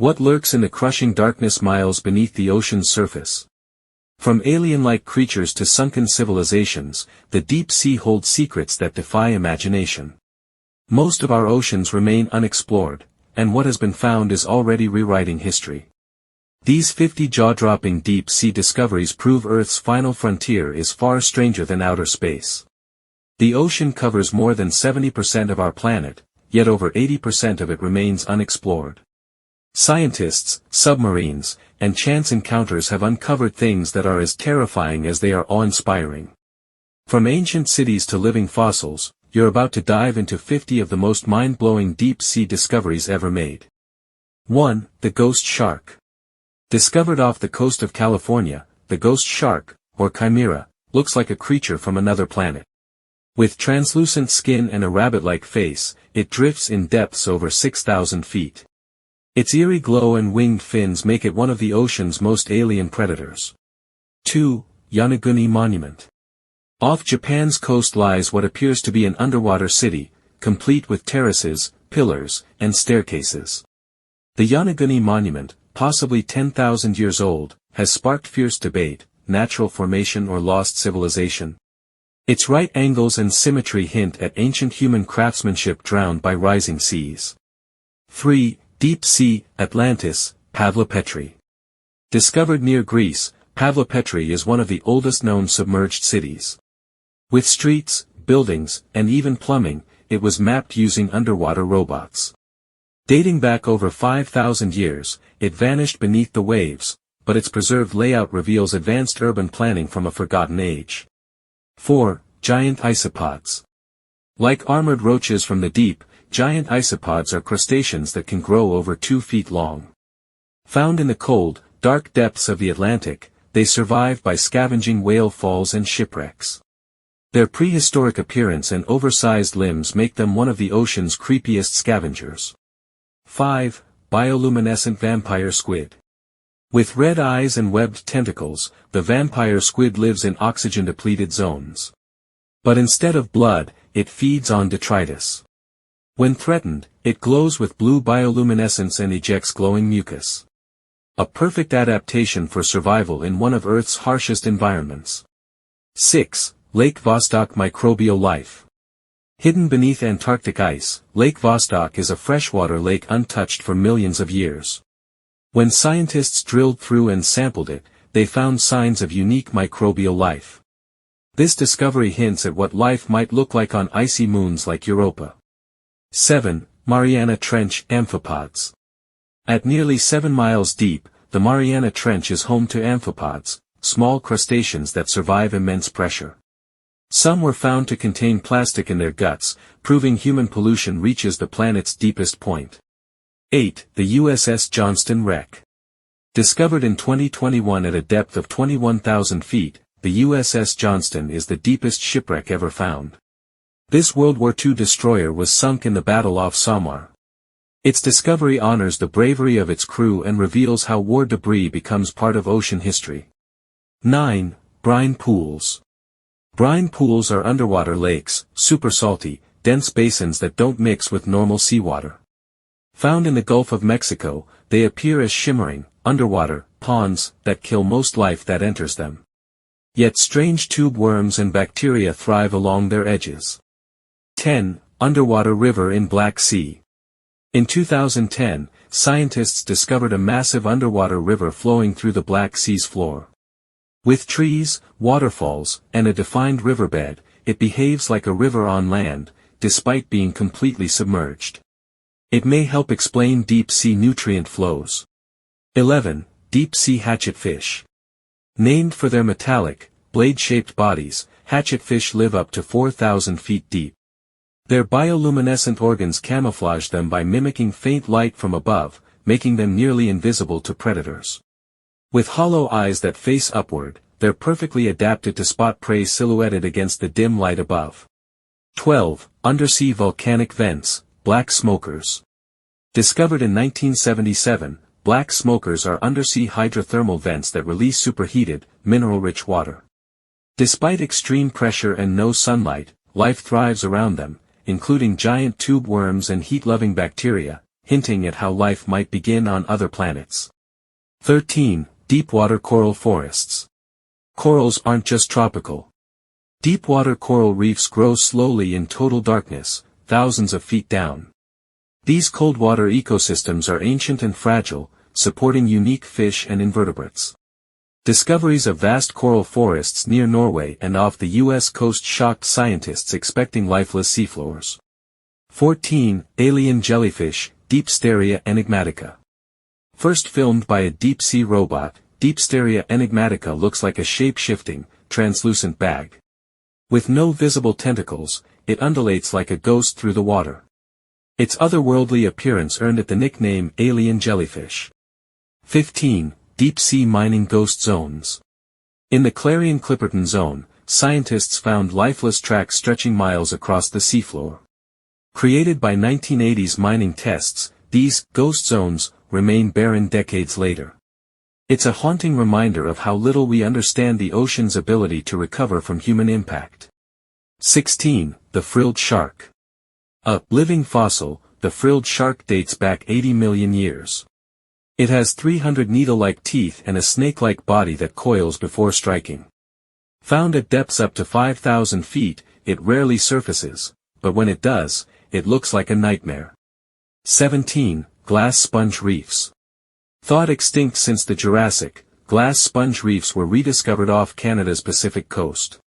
What lurks in the crushing darkness miles beneath the ocean's surface? From alien-like creatures to sunken civilizations, the deep sea holds secrets that defy imagination. Most of our oceans remain unexplored, and what has been found is already rewriting history. These 50 jaw-dropping deep-sea discoveries prove Earth's final frontier is far stranger than outer space. The ocean covers more than 70% of our planet, yet over 80% of it remains unexplored. Scientists, submarines, and chance encounters have uncovered things that are as terrifying as they are awe-inspiring. From ancient cities to living fossils, you're about to dive into 50 of the most mind-blowing deep-sea discoveries ever made. 1. The ghost shark. Discovered off the coast of California, the ghost shark, or chimera, looks like a creature from another planet. With translucent skin and a rabbit-like face, it drifts in depths over 6,000 feet. Its eerie glow and winged fins make it one of the ocean's most alien predators. 2. Yonaguni Monument. Off Japan's coast lies what appears to be an underwater city, complete with terraces, pillars, and staircases. The Yonaguni Monument, possibly 10,000 years old, has sparked fierce debate: natural formation or lost civilization. Its right angles and symmetry hint at ancient human craftsmanship drowned by rising seas. 3. Deep Sea, Atlantis, Pavlopetri. Discovered near Greece, Pavlopetri is one of the oldest known submerged cities. With streets, buildings, and even plumbing, it was mapped using underwater robots. Dating back over 5,000 years, it vanished beneath the waves, but its preserved layout reveals advanced urban planning from a forgotten age. 4. Giant isopods. Like armored roaches from the deep, giant isopods are crustaceans that can grow over 2 feet long. Found in the cold, dark depths of the Atlantic, they survive by scavenging whale falls and shipwrecks. Their prehistoric appearance and oversized limbs make them one of the ocean's creepiest scavengers. 5. Bioluminescent vampire squid. With red eyes and webbed tentacles, the vampire squid lives in oxygen-depleted zones. But instead of blood, it feeds on detritus. When threatened, it glows with blue bioluminescence and ejects glowing mucus. A perfect adaptation for survival in one of Earth's harshest environments. 6. Lake Vostok microbial life. Hidden beneath Antarctic ice, Lake Vostok is a freshwater lake untouched for millions of years. When scientists drilled through and sampled it, they found signs of unique microbial life. This discovery hints at what life might look like on icy moons like Europa. 7. Mariana Trench amphipods. At nearly 7 miles deep, the Mariana Trench is home to amphipods, small crustaceans that survive immense pressure. Some were found to contain plastic in their guts, proving human pollution reaches the planet's deepest point. 8. The USS Johnston wreck. Discovered in 2021 at a depth of 21,000 feet, the USS Johnston is the deepest shipwreck ever found. This World War II destroyer was sunk in the battle off Samar. Its discovery honors the bravery of its crew and reveals how war debris becomes part of ocean history. 9. Brine pools. Brine pools are underwater lakes, super salty, dense basins that don't mix with normal seawater. Found in the Gulf of Mexico, they appear as shimmering, underwater, ponds that kill most life that enters them. Yet strange tube worms and bacteria thrive along their edges. 10. Underwater river in Black Sea. In 2010, scientists discovered a massive underwater river flowing through the Black Sea's floor. With trees, waterfalls, and a defined riverbed, it behaves like a river on land, despite being completely submerged. It may help explain deep-sea nutrient flows. 11. Deep-sea hatchetfish. Named for their metallic, blade-shaped bodies, hatchetfish live up to 4,000 feet deep. Their bioluminescent organs camouflage them by mimicking faint light from above, making them nearly invisible to predators. With hollow eyes that face upward, they're perfectly adapted to spot prey silhouetted against the dim light above. 12. Undersea volcanic vents, black smokers. Discovered in 1977, black smokers are undersea hydrothermal vents that release superheated, mineral-rich water. Despite extreme pressure and no sunlight, life thrives around them, including giant tube worms and heat-loving bacteria, hinting at how life might begin on other planets. 13. Deepwater coral forests. Corals aren't just tropical. Deepwater coral reefs grow slowly in total darkness, thousands of feet down. These coldwater ecosystems are ancient and fragile, supporting unique fish and invertebrates. Discoveries of vast coral forests near Norway and off the U.S. coast shocked scientists expecting lifeless seafloors. 14. Alien jellyfish, Deepsteria enigmatica. First filmed by a deep-sea robot, Deepsteria enigmatica looks like a shape-shifting, translucent bag. With no visible tentacles, it undulates like a ghost through the water. Its otherworldly appearance earned it the nickname alien jellyfish. 15. Deep-sea mining ghost zones. In the Clarion-Clipperton Zone, scientists found lifeless tracks stretching miles across the seafloor. Created by 1980s mining tests, these ghost zones remain barren decades later. It's a haunting reminder of how little we understand the ocean's ability to recover from human impact. 16. The frilled shark. A living fossil, the frilled shark dates back 80 million years. It has 300 needle-like teeth and a snake-like body that coils before striking. Found at depths up to 5,000 feet, it rarely surfaces, but when it does, it looks like a nightmare. 17. Glass sponge reefs. Thought extinct since the Jurassic, glass sponge reefs were rediscovered off Canada's Pacific coast.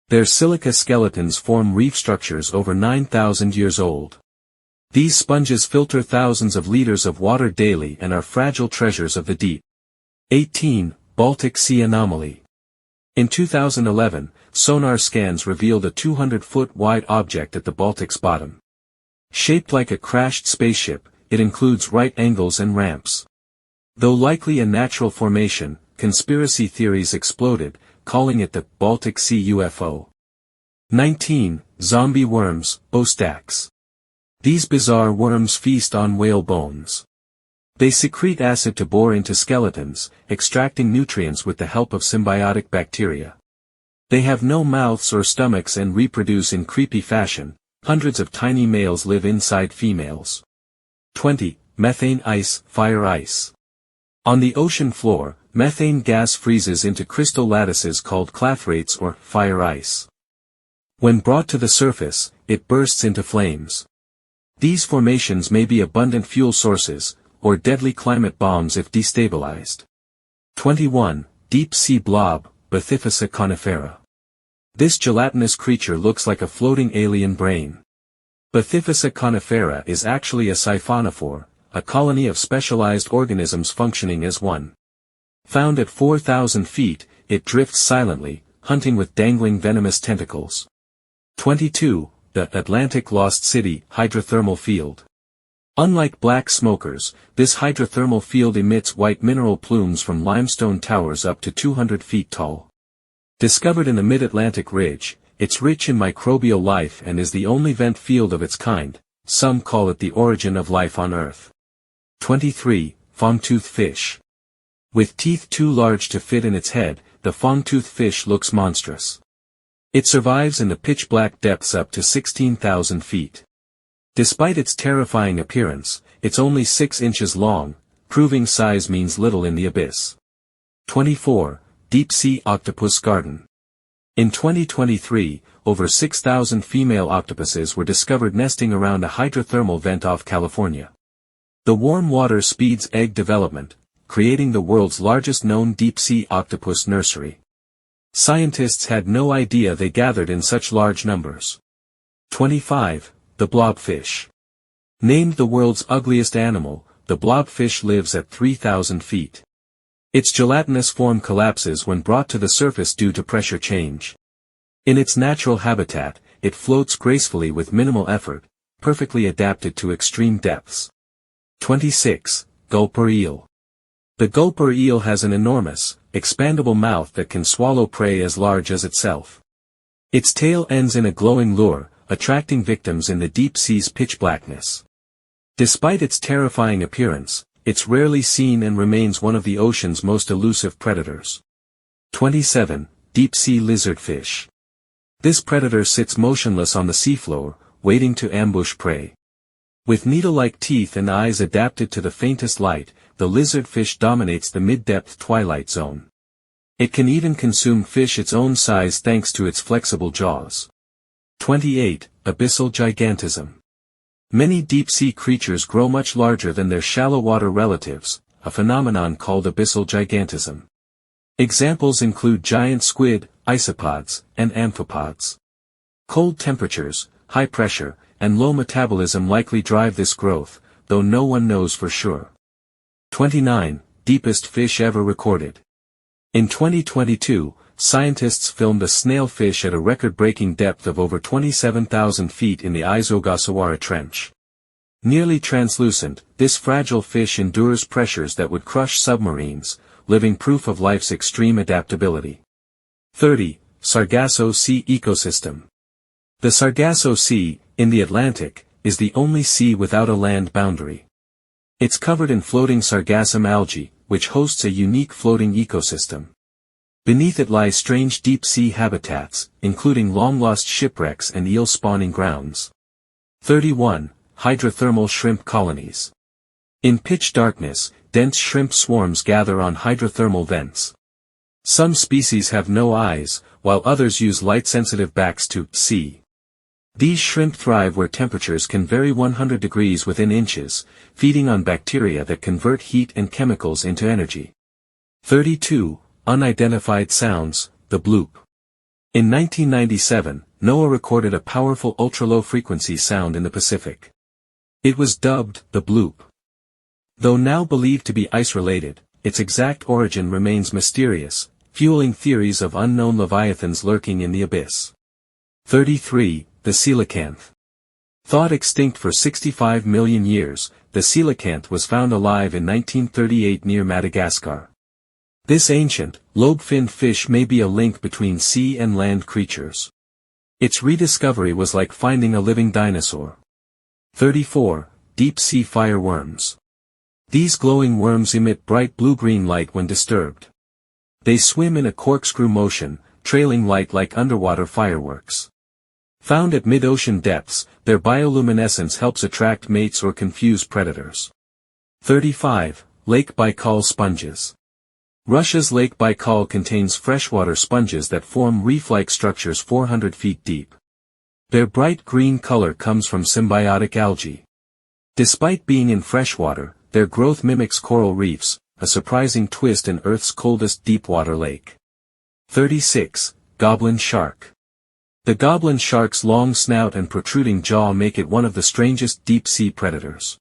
Their silica skeletons form reef structures over 9,000 years old. These sponges filter thousands of liters of water daily and are fragile treasures of the deep. 18. Baltic Sea anomaly. In 2011, sonar scans revealed a 200-foot wide object at the Baltic's bottom. Shaped like a crashed spaceship, it includes right angles and ramps. Though likely a natural formation, conspiracy theories exploded, calling it the Baltic Sea UFO. 19. Zombie worms, Ostax. These bizarre worms feast on whale bones. They secrete acid to bore into skeletons, extracting nutrients with the help of symbiotic bacteria. They have no mouths or stomachs and reproduce in creepy fashion. Hundreds of tiny males live inside females. 20. Methane ice, fire ice. On the ocean floor, methane gas freezes into crystal lattices called clathrate or fire ice. When brought to the surface, it bursts into flames. These formations may be abundant fuel sources, or deadly climate bombs if destabilized. 21. Deep sea blob, Bathyphysa conifera. This gelatinous creature looks like a floating alien brain. Bathyphysa conifera is actually a siphonophore, a colony of specialized organisms functioning as one. Found at 4,000 feet, it drifts silently, hunting with dangling venomous tentacles. 22. The Atlantic Lost City hydrothermal field. Unlike black smokers, this hydrothermal field emits white mineral plumes from limestone towers up to 200 feet tall. Discovered in the mid-Atlantic ridge, it's rich in microbial life and is the only vent field of its kind. Some call it the origin of life on Earth. 23. Fangtooth fish. With teeth too large to fit in its head, the fangtooth fish looks monstrous. It survives in the pitch-black depths up to 16,000 feet. Despite its terrifying appearance, it's only 6 inches long, proving size means little in the abyss. 24. Deep-sea octopus garden. In 2023, over 6,000 female octopuses were discovered nesting around a hydrothermal vent off California. The warm water speeds egg development, creating the world's largest known deep-sea octopus nursery. Scientists had no idea they gathered in such large numbers. 25. The blobfish. Named the world's ugliest animal, the blobfish lives at 3,000 feet. Its gelatinous form collapses when brought to the surface due to pressure change. In its natural habitat, it floats gracefully with minimal effort, perfectly adapted to extreme depths. 26. Gulper eel. The gulper eel has an enormous, expandable mouth that can swallow prey as large as itself. Its tail ends in a glowing lure, attracting victims in the deep sea's pitch blackness. Despite its terrifying appearance, it's rarely seen and remains one of the ocean's most elusive predators. 27. Deep-sea lizardfish. This predator sits motionless on the seafloor, waiting to ambush prey. With needle-like teeth and eyes adapted to the faintest light, the lizardfish dominates the mid-depth twilight zone. It can even consume fish its own size thanks to its flexible jaws. 28. Abyssal gigantism. Many deep-sea creatures grow much larger than their shallow-water relatives, a phenomenon called abyssal gigantism. Examples include giant squid, isopods, and amphipods. Cold temperatures, high pressure, and low metabolism likely drive this growth, though no one knows for sure. 29. Deepest fish ever recorded. In 2022, scientists filmed a snailfish at a record-breaking depth of over 27,000 feet in the Isogasawara Trench. Nearly translucent, this fragile fish endures pressures that would crush submarines, living proof of life's extreme adaptability. 30. Sargasso Sea ecosystem. The Sargasso Sea, in the Atlantic, is the only sea without a land boundary. It's covered in floating sargassum algae, which hosts a unique floating ecosystem. Beneath it lie strange deep-sea habitats, including long-lost shipwrecks and eel-spawning grounds. 31. Hydrothermal shrimp colonies. In pitch darkness, dense shrimp swarms gather on hydrothermal vents. Some species have no eyes, while others use light-sensitive backs to see. These shrimp thrive where temperatures can vary 100 degrees within inches, feeding on bacteria that convert heat and chemicals into energy. 32. Unidentified sounds, the bloop. In 1997, NOAA recorded a powerful ultra-low-frequency sound in the Pacific. It was dubbed the bloop. Though now believed to be ice-related, its exact origin remains mysterious, fueling theories of unknown leviathans lurking in the abyss. 33. The coelacanth. Thought extinct for 65 million years, the coelacanth was found alive in 1938 near Madagascar. This ancient, lobe-finned fish may be a link between sea and land creatures. Its rediscovery was like finding a living dinosaur. 34. Deep-sea fireworms. These glowing worms emit bright blue-green light when disturbed. They swim in a corkscrew motion, trailing light like underwater fireworks. Found at mid-ocean depths, their bioluminescence helps attract mates or confuse predators. 35. Lake Baikal sponges. Russia's Lake Baikal contains freshwater sponges that form reef-like structures 400 feet deep. Their bright green color comes from symbiotic algae. Despite being in freshwater, their growth mimics coral reefs, a surprising twist in Earth's coldest deepwater lake. 36. Goblin shark. The goblin shark's long snout and protruding jaw make it one of the strangest deep-sea predators.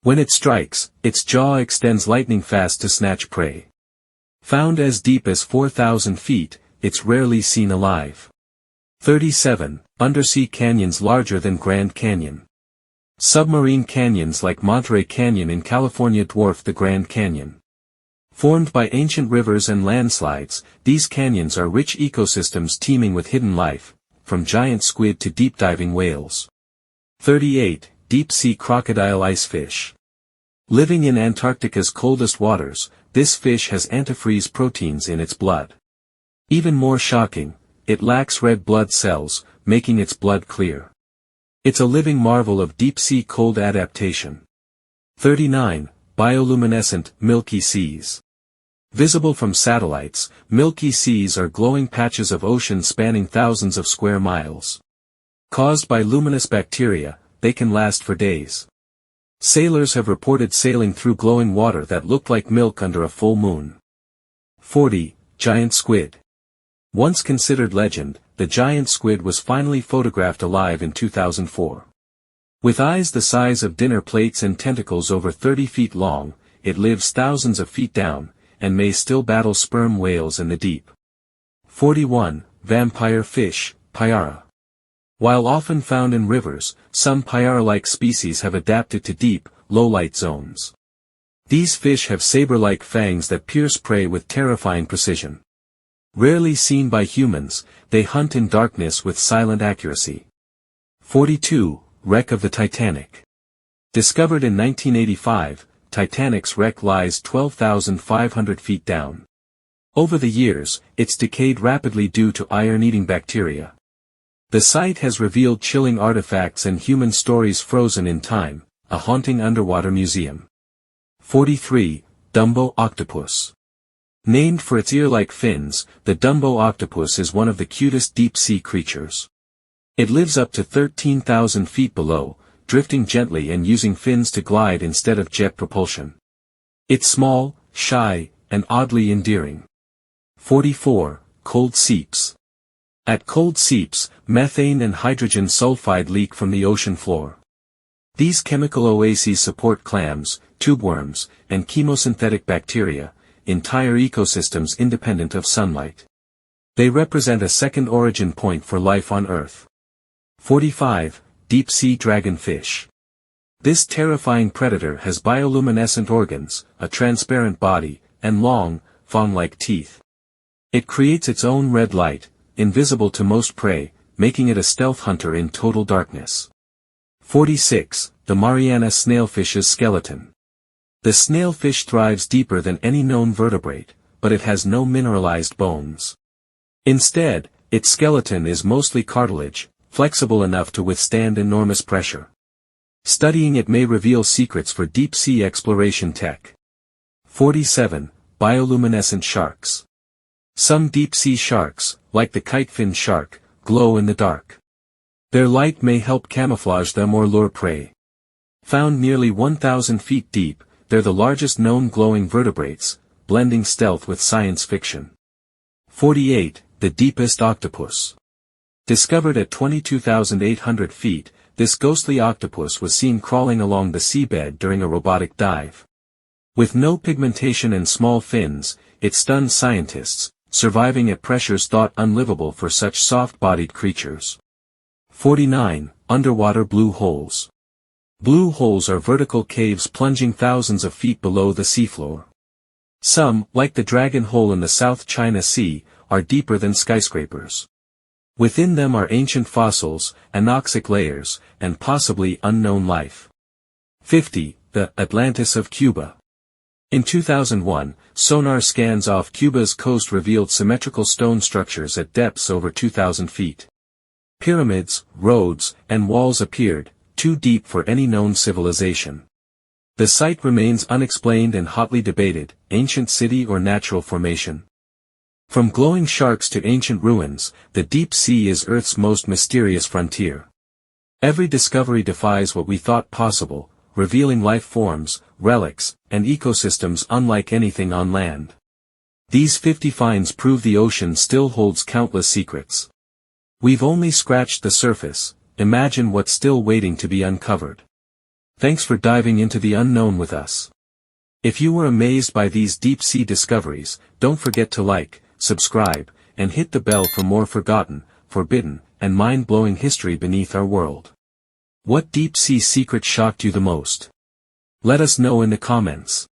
When it strikes, its jaw extends lightning-fast to snatch prey. Found as deep as 4,000 feet, it's rarely seen alive. 37. Undersea canyons larger than Grand Canyon. Submarine canyons like Monterey Canyon in California dwarf the Grand Canyon. Formed by ancient rivers and landslides, these canyons are rich ecosystems teeming with hidden life, from giant squid to deep-diving whales. 38. Deep-sea crocodile icefish. Living in Antarctica's coldest waters, this fish has antifreeze proteins in its blood. Even more shocking, it lacks red blood cells, making its blood clear. It's a living marvel of deep-sea cold adaptation. 39. Bioluminescent, milky seas. Visible from satellites, milky seas are glowing patches of ocean spanning thousands of square miles. Caused by luminous bacteria, they can last for days. Sailors have reported sailing through glowing water that looked like milk under a full moon. 40. Giant squid. Once considered legend, the giant squid was finally photographed alive in 2004. With eyes the size of dinner plates and tentacles over 30 feet long, it lives thousands of feet down, and may still battle sperm whales in the deep. 41. Vampire fish, Payara. While often found in rivers, some Payara-like species have adapted to deep, low-light zones. These fish have saber-like fangs that pierce prey with terrifying precision. Rarely seen by humans, they hunt in darkness with silent accuracy. 42. Wreck of the Titanic. Discovered in 1985, Titanic's wreck lies 12,500 feet down. Over the years, it's decayed rapidly due to iron-eating bacteria. The site has revealed chilling artifacts and human stories frozen in time, a haunting underwater museum. 43. Dumbo octopus. Named for its ear-like fins, the Dumbo octopus is one of the cutest deep-sea creatures. It lives up to 13,000 feet below, drifting gently and using fins to glide instead of jet propulsion. It's small, shy, and oddly endearing. 44. Cold seeps. At cold seeps, methane and hydrogen sulfide leak from the ocean floor. These chemical oases support clams, tubeworms, and chemosynthetic bacteria, entire ecosystems independent of sunlight. They represent a second origin point for life on Earth. 45. Deep-sea dragonfish. This terrifying predator has bioluminescent organs, a transparent body, and long, fawn-like teeth. It creates its own red light, invisible to most prey, making it a stealth hunter in total darkness. 46. The Mariana snailfish's skeleton. The snailfish thrives deeper than any known vertebrate, but it has no mineralized bones. Instead, its skeleton is mostly cartilage, flexible enough to withstand enormous pressure. Studying it may reveal secrets for deep-sea exploration tech. 47. Bioluminescent sharks. Some deep-sea sharks, like the kitefin shark, glow in the dark. Their light may help camouflage them or lure prey. Found nearly 1,000 feet deep, they're the largest known glowing vertebrates, blending stealth with science fiction. 48. The deepest octopus. Discovered at 22,800 feet, this ghostly octopus was seen crawling along the seabed during a robotic dive. With no pigmentation and small fins, it stunned scientists, surviving at pressures thought unlivable for such soft-bodied creatures. 49. Underwater blue holes. Blue holes are vertical caves plunging thousands of feet below the seafloor. Some, like the Dragon Hole in the South China Sea, are deeper than skyscrapers. Within them are ancient fossils, anoxic layers, and possibly unknown life. 50. The Atlantis of Cuba. In 2001, sonar scans off Cuba's coast revealed symmetrical stone structures at depths over 2,000 feet. Pyramids, roads, and walls appeared, too deep for any known civilization. The site remains unexplained and hotly debated, ancient city or natural formation. From glowing sharks to ancient ruins, the deep sea is Earth's most mysterious frontier. Every discovery defies what we thought possible, revealing life forms, relics, and ecosystems unlike anything on land. These 50 finds prove the ocean still holds countless secrets. We've only scratched the surface. Imagine what's still waiting to be uncovered. Thanks for diving into the unknown with us. If you were amazed by these deep-sea discoveries, don't forget to like, subscribe, and hit the bell for more forgotten, forbidden, and mind-blowing history beneath our world. What deep-sea secret shocked you the most? Let us know in the comments.